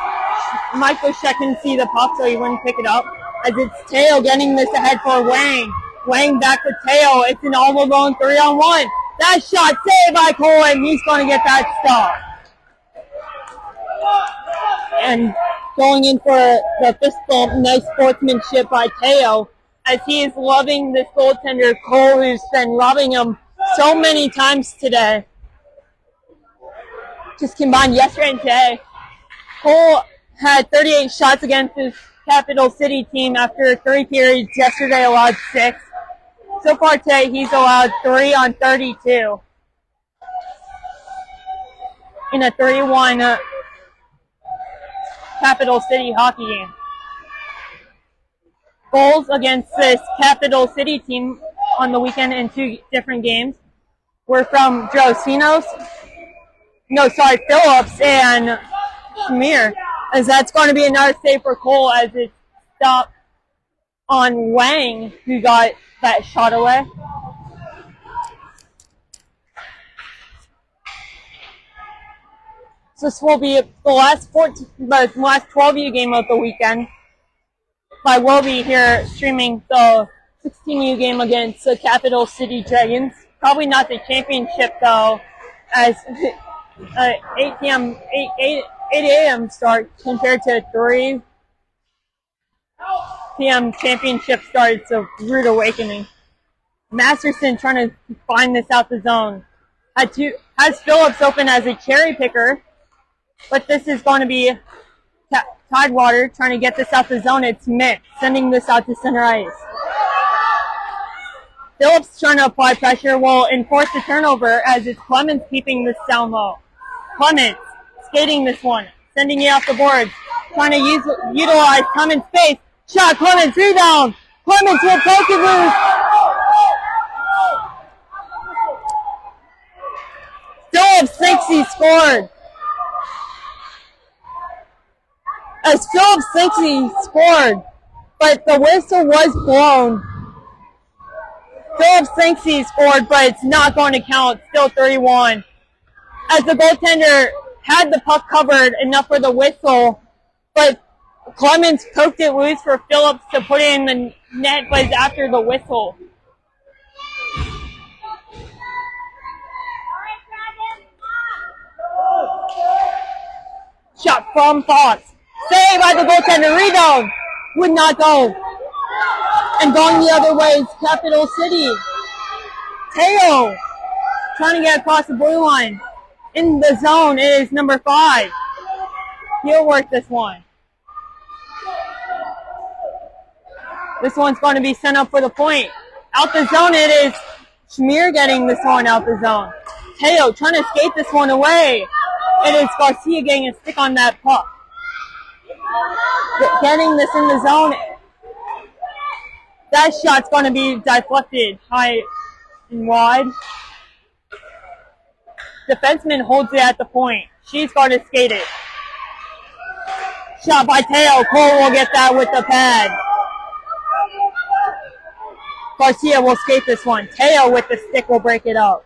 Michael Sheck couldn't see the puck, so he wouldn't pick it up. As it's Teo getting this ahead for Wang. Wang back to Teo. It's an all-alone 3-on-1. That shot saved by Cole, and he's going to get that stop. And going in for the fist bump, nice sportsmanship by Teo, as he is loving this goaltender, Cole, who's been robbing him so many times today. Just combined yesterday and today. Cole had 38 shots against his Capital City team after 3 periods. Yesterday allowed 6. So far today, he's allowed 3 on 32. In a 3-1 Capital City hockey game. Goals against this Capital City team on the weekend in 2 different games. were from Phillips and Shamir, as that's going to be another save for Cole as it stopped on Wang, who got that shot away. So this will be the last 12U game of the weekend. I will be here streaming the 16U game against the Capital City Dragons. Probably not the championship though, as 8 a.m. start compared to 3 p.m. championship start. It's a rude awakening. Masterson trying to find this out the zone. Has Phillips open as a cherry picker, but this is going to be Tidewater trying to get this out the zone. It's Mick sending this out to center ice. Phillips trying to apply pressure will enforce the turnover as it's Clemens keeping this down low. Clemens skating this one, sending it off the boards, trying to utilize Clemens' space. Shot, Clemens, rebound. Clemens will poke it loose. Phillips thinks he scored. As Phillips thinks he scored, but the whistle was blown. Phillips thinks he scored, but it's not going to count. Still 31. As the goaltender had the puck covered enough for the whistle, but Clemens poked it loose for Phillips to put it in the net, but it's after the whistle. Shot from Fox. Saved by the goaltender. Rebound. Would not go. And going the other way is Capital City. Teo trying to get across the blue line. In the zone is number 5. He'll work this one. This one's going to be sent up for the point. Out the zone it is Shamir getting this one out the zone. Teo trying to skate this one away. It is Garcia getting a stick on that puck. Getting this in the zone. That shot's going to be deflected high and wide. Defenseman holds it at the point. She's going to skate it. Shot by Teo. Cole will get that with the pad. Garcia will skate this one. Teo with the stick will break it up.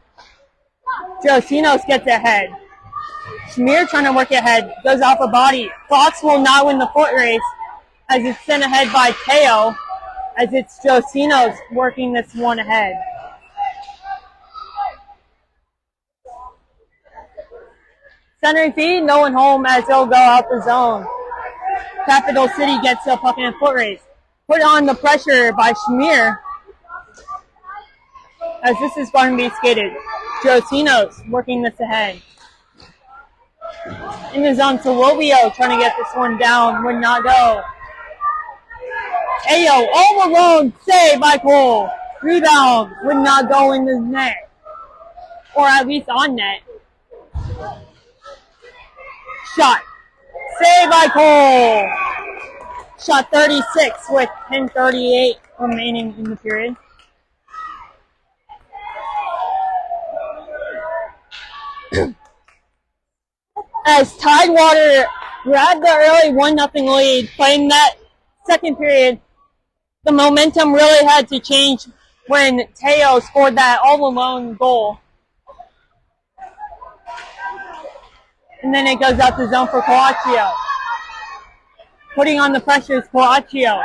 Josinos gets ahead. Shamir trying to work ahead. Goes off a body. Fox will not win the foot race as it's sent ahead by Teo, as it's Josinos working this one ahead. Centering feed, no one home as they'll go out the zone. Capital City gets a puck in a foot race. Put on the pressure by Shamir, as this is going to be skated. Josinos working this ahead. In the zone, Solobio trying to get this one down, would not go. Teo all alone, saved by Cole. Rebound, would not go in the net. Or at least on net. Shot, saved by Cole. Shot 36 with 10:38 remaining in the period. As Tidewater grabbed the early 1-0 lead, playing that second period, the momentum really had to change when Teo scored that all-alone goal. And then it goes out the zone for Coaccio. Putting on the pressure is Coaccio.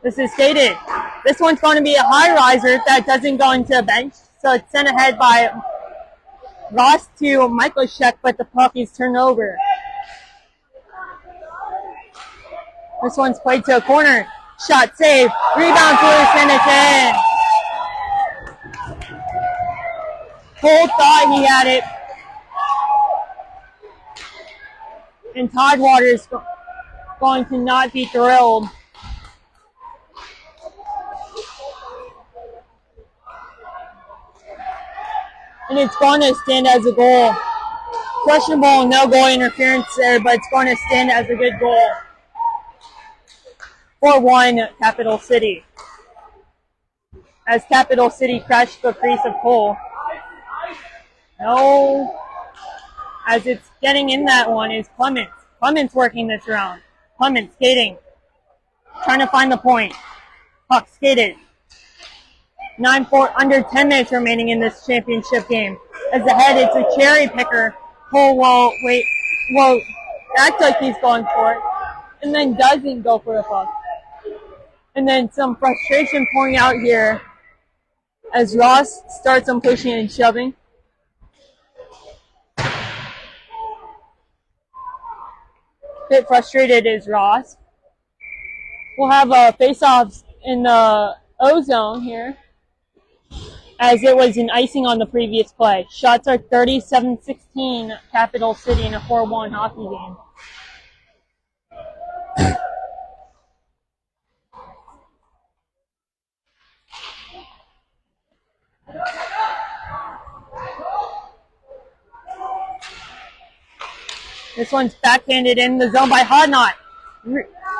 This is skated. This one's going to be a high riser that doesn't go into a bench, so it's sent ahead by Ross to Michael Sheck, but the puck is turned over. This one's played to a corner. Shot saved. Rebound loose and it's in. Cole thought he had it. And Tidewater is going to not be thrilled. And it's going to stand as a goal. Questionable, no goal interference there, but it's going to stand as a good goal. 4-1 Capital City. as Capital City crashed the crease of Cole. No. As it's getting in that one is Clements. Clements working this round. Clements skating. Trying to find the point. Puck skated. 9-4, under 10 minutes remaining in this championship game. As ahead, it's a cherry picker. Cole will act like he's going for it, and then doesn't go for the puck. And then some frustration pouring out here as Ross starts on pushing and shoving. Bit frustrated is Ross. We'll have a face-off in the O zone here, as it was an icing on the previous play. Shots are 37-16 Capital City in a 4-1 hockey game. This one's backhanded in the zone by Hodnott.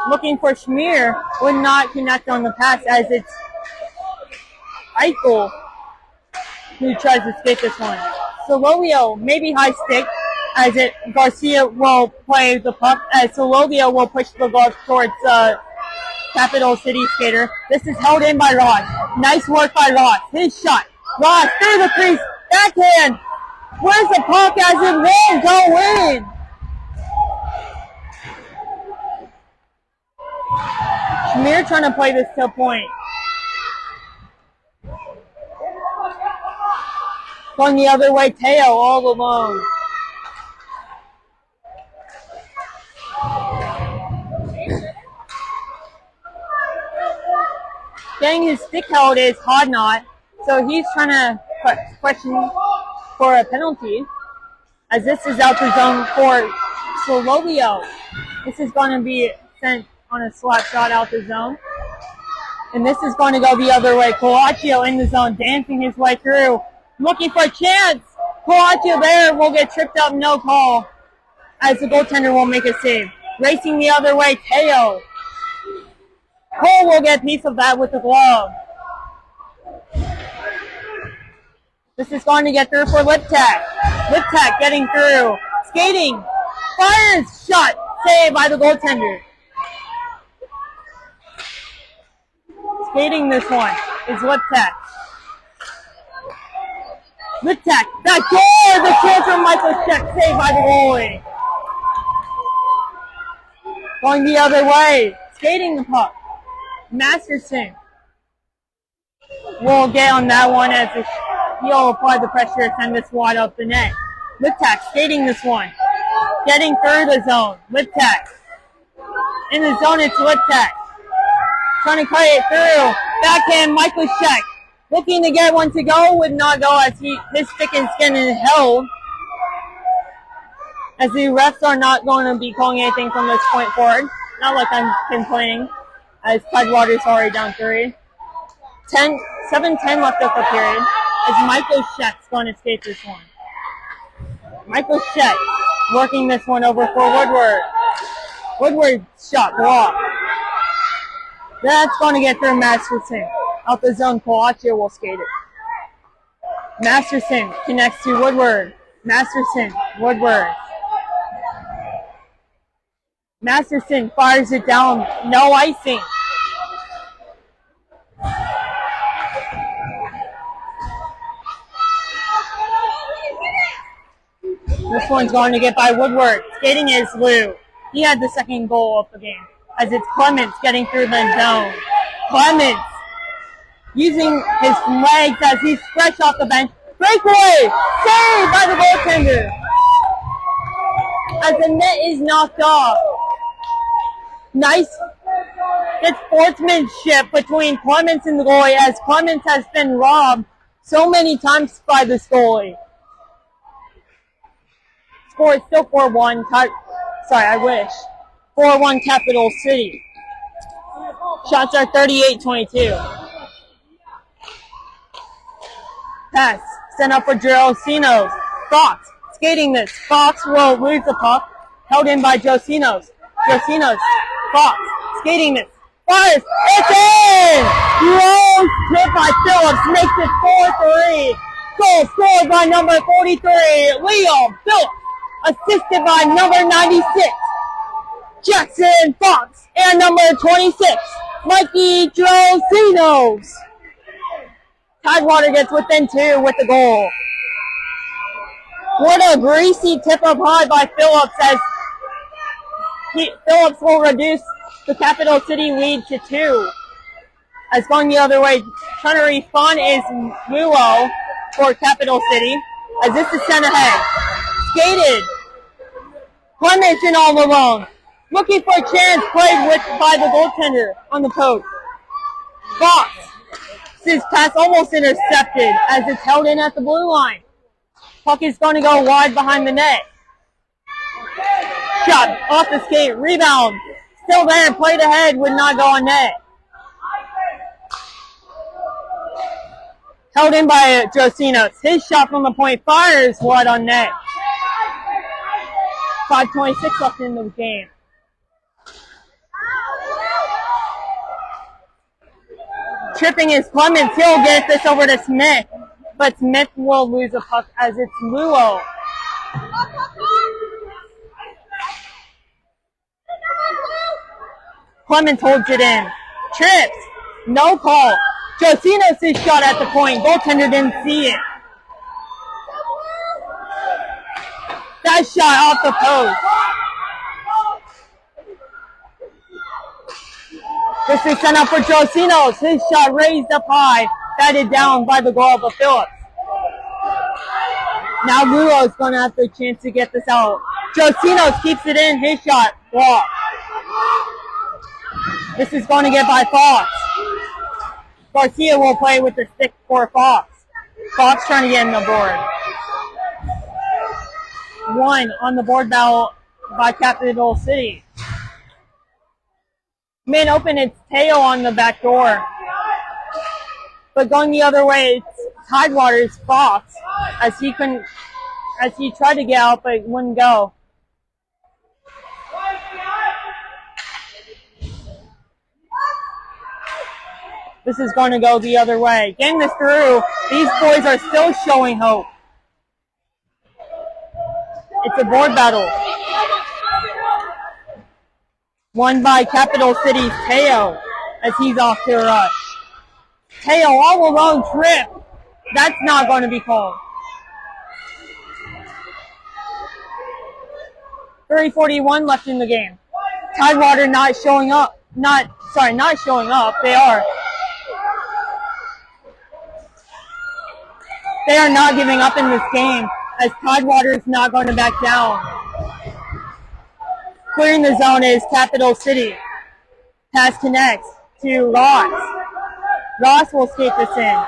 Looking for Schmier, would not connect on the pass as it's Eichel who tries to skate this one. Solovio, maybe high stick, as it Garcia will play the puck, as Solovio will push the glove towards Capital City skater. This is held in by Ross. Nice work by Ross. His shot. Ross through the crease. Backhand. Where's the puck as it won't go in? Schmier trying to play this to point. Going the other way, Teo all alone. Getting his stick held is Hodnott, so he's trying to question for a penalty, as this is out the zone for Solovio. This is going to be sent on a slap shot out the zone. And this is going to go the other way. Colaccio in the zone, dancing his way through. Looking for a chance. Colaccio there will get tripped up, no call, as the goaltender will make a save. Racing the other way, Teo. Cole will get a piece of that with the glove. This is going to get through for Liptak. Liptak getting through. Skating. Fires. Shot. Saved by the goaltender. Skating this one is Liptak. Liptak. That goal. The chance for Michael Sheck. Saved by the goalie. Going the other way. Skating the puck. Masterson will get on that one as he'll apply the pressure to send this wide up the net. Liptak skating this one. Getting through the zone. Liptak. In the zone, it's Liptak. Trying to cut it through. Backhand, Michael Sheck. Looking to get one to go, would not go as his stick is getting held. As the refs are not going to be calling anything from this point forward. Not like I'm complaining, as Tidewater's already down 3. 7-10 left of the period, as Michael Sheck's going to skate this one. Michael Sheck working this one over for Woodward. Woodward's shot blocked. That's going to get through Masterson. Out the zone, Colaccio will skate it. Masterson connects to Woodward. Masterson, Woodward. Masterson fires it down. No icing. This one's going to get by Woodward. Skating is Lou. He had the second goal of the game, as it's Clements getting through the zone. Clements using his legs as he's fresh off the bench. Breakaway! Saved by the goaltender! As the net is knocked off. Nice good sportsmanship between Clements and the goalie, as Clements has been robbed so many times by this goalie. Score is still 4-1. Sorry, I wish. 4-1 Capital City. Shots are 38-22. Pass. Sent up for Josinos. Fox. Skating this. Fox will lose the puck. Held in by Josinos. Josinos. Fox. Skating this. Fires. It's in! Low tip by Phillips, makes it 4-3. Goal scored by number 43, Leo Phillips, assisted by number 96, Jackson Fox, and number 26, Mikey Drosinos. Tidewater gets within 2 with the goal. What a greasy tip up high by Phillips, as Phillips will reduce the Capital City lead to 2. As going the other way, trying to respond is Luo for Capital City, as this is sent ahead. Skated. Clemens in all alone. Looking for a chance, played with by the goaltender on the post. Fox. His pass almost intercepted as it's held in at the blue line. Puck is going to go wide behind the net. Shot off the skate. Rebound. Still there. Played ahead. Would not go on net. Held in by Drosinos. His shot from the point fires wide on net. 5:26 left in the game. Tripping is Clemens. He'll get this over to Smith, but Smith will lose a puck as it's Luo. Clemens holds it in. Trips. No call. Drosinos' shot at the point. Goaltender didn't see it. That shot off the post. This is sent up for Drosinos. His shot raised up high, batted down by the glove of Phillips. Now Luo is going to have the chance to get this out. Drosinos keeps it in. His shot blocked. This is going to get by Fox. Garcia will play with the stick for Fox. Fox trying to get in the board. 1 on the board battle by Capital City. Man open, it's Teo on the back door. But going the other way, it's Tidewater's Fox, as he tried to get out but wouldn't go. This is going to go the other way. Getting this through, these boys are still showing hope. It's a board battle. Won by Capital City's Teo, as he's off to a rush. Teo all alone trip. That's not going to be called. 3:41 left in the game. Tidewater not showing up. Not showing up. They are not giving up in this game, as Tidewater is not going to back down. Clearing the zone is Capital City. Pass connects to Ross. Ross will skate this in.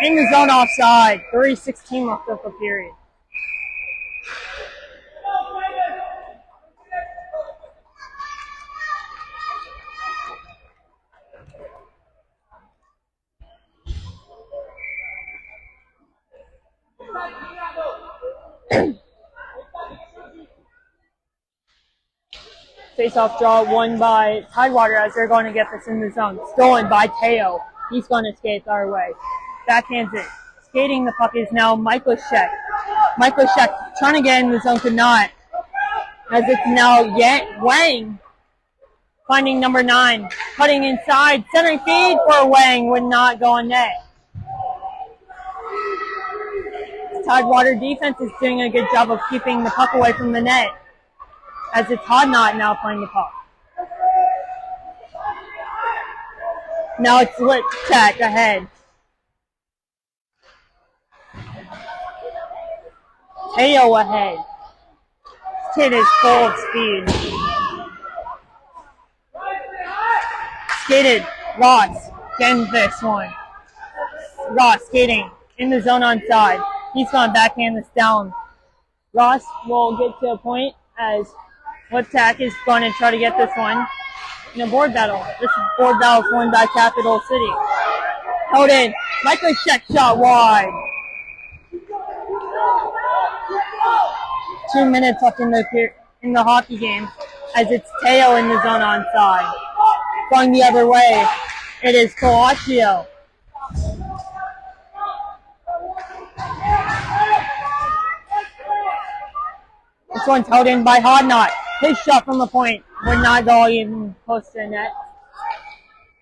In the zone offside. 3:16 left of the period. Face-off draw won by Tidewater, as they're going to get this in the zone. Stolen by Teo. He's going to skate our way. Backhands it. Skating the puck is now Michael Sheck. Michael Sheck trying to get in the zone, could not. As it's now Wang. Finding number 9. Cutting inside. Centering feed for Wang. Would not go on net. Tidewater defense is doing a good job of keeping the puck away from the net, as it's Hodnot now playing the puck. Now it's Litzak ahead. Teo ahead. This kid is full of speed. Skated. Ross getting this one. Ross skating in the zone on side. He's going to backhand this down. Ross will get to a point as Litzak is going to try to get this one in a board battle. This board battle is won by Capital City. Held in. Michael Sheck shot wide. 2 minutes left in the hockey game, as it's Teo in the zone on side. Going the other way, it is Colaccio. This one's held in by Hodnot. His shot from the point would not go even close to the net,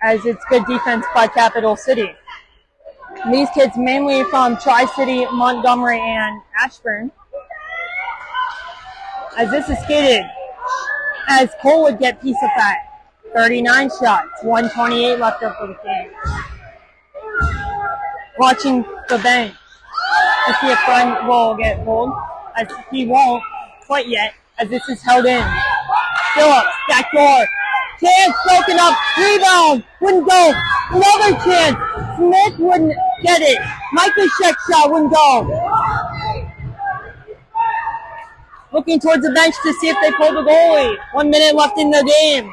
as it's good defense by Capital City. These kids mainly from Tri-City, Montgomery, and Ashburn. As this is skated, as Cole would get piece of that. 39 shots, 128 left up for the game. Watching the bench to see if Friend will get pulled, as he won't quite yet, as this is held in. Phillips, back door. Chance broken up, rebound, wouldn't go. Another chance. Smith wouldn't get it. Micah Sheck shot wouldn't go. Looking towards the bench to see if they pull the goalie. 1 minute left in the game.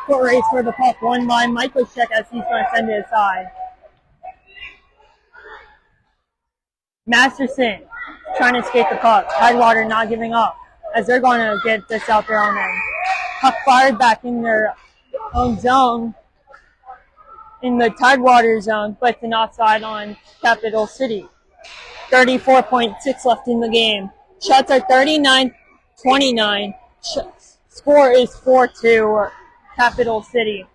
Foot race for the puck, won by Michael Sheck as he's going to send it aside. Masterson trying to skate the puck. Tidewater not giving up as they're going to get this out there on them. Puck fired back in their own zone, in the Tidewater zone, but it's an offside on Capital City. 34.6 left in the game. Shots are 39-29. Score is 4-2 Capital City.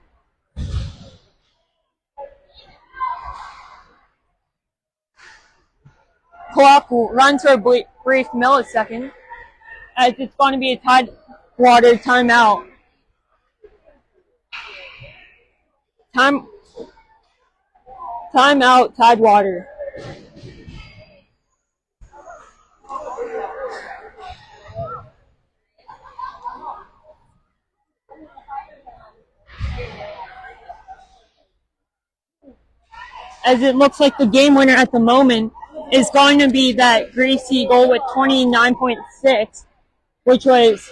Clock runs for a brief millisecond, as it's going to be a Tidewater timeout. Timeout, Tidewater. As it looks like the game winner at the moment is going to be that Greasy goal with 29.6, which was,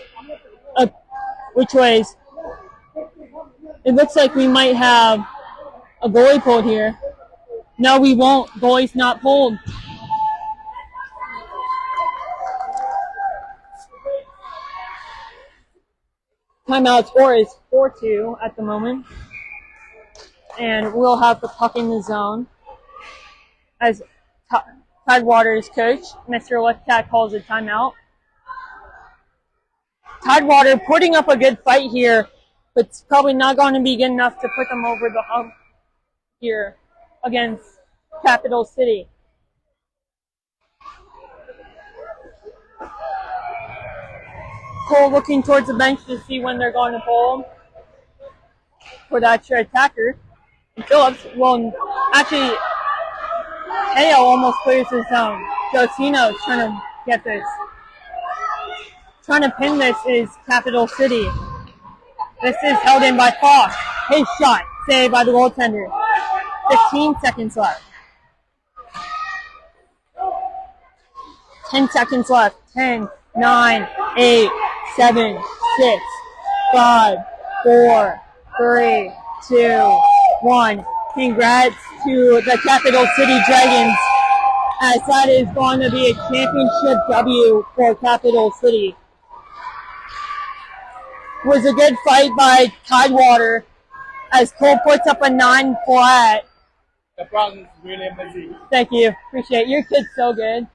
it looks like we might have a goalie pulled here. No, we won't. Goalie's not pulled. Timeout score is 4-2 at the moment. And we'll have the puck in the zone as Tidewater's coach, Mr. Leftat, calls a timeout. Tidewater putting up a good fight here, but it's probably not going to be good enough to put them over the hump here against Capital City. Cole looking towards the bench to see when they're going to pull for that extra attacker. And Phillips, well, actually, Heo almost clears his zone. Josino's trying to get this. Trying to pin this is Capital City. This is held in by Fox. His shot, saved by the goaltender. 15 seconds left. 10 seconds left. 10, 9, 8, 7, 6, 5, 4, 3, 2, 1. Congrats to the Capital City Dragons, as that is going to be a championship W for Capital City. It was a good fight by Tidewater as Cole puts up a 9 flat. The process is really amazing. Thank you. Appreciate it. Your kid's so good.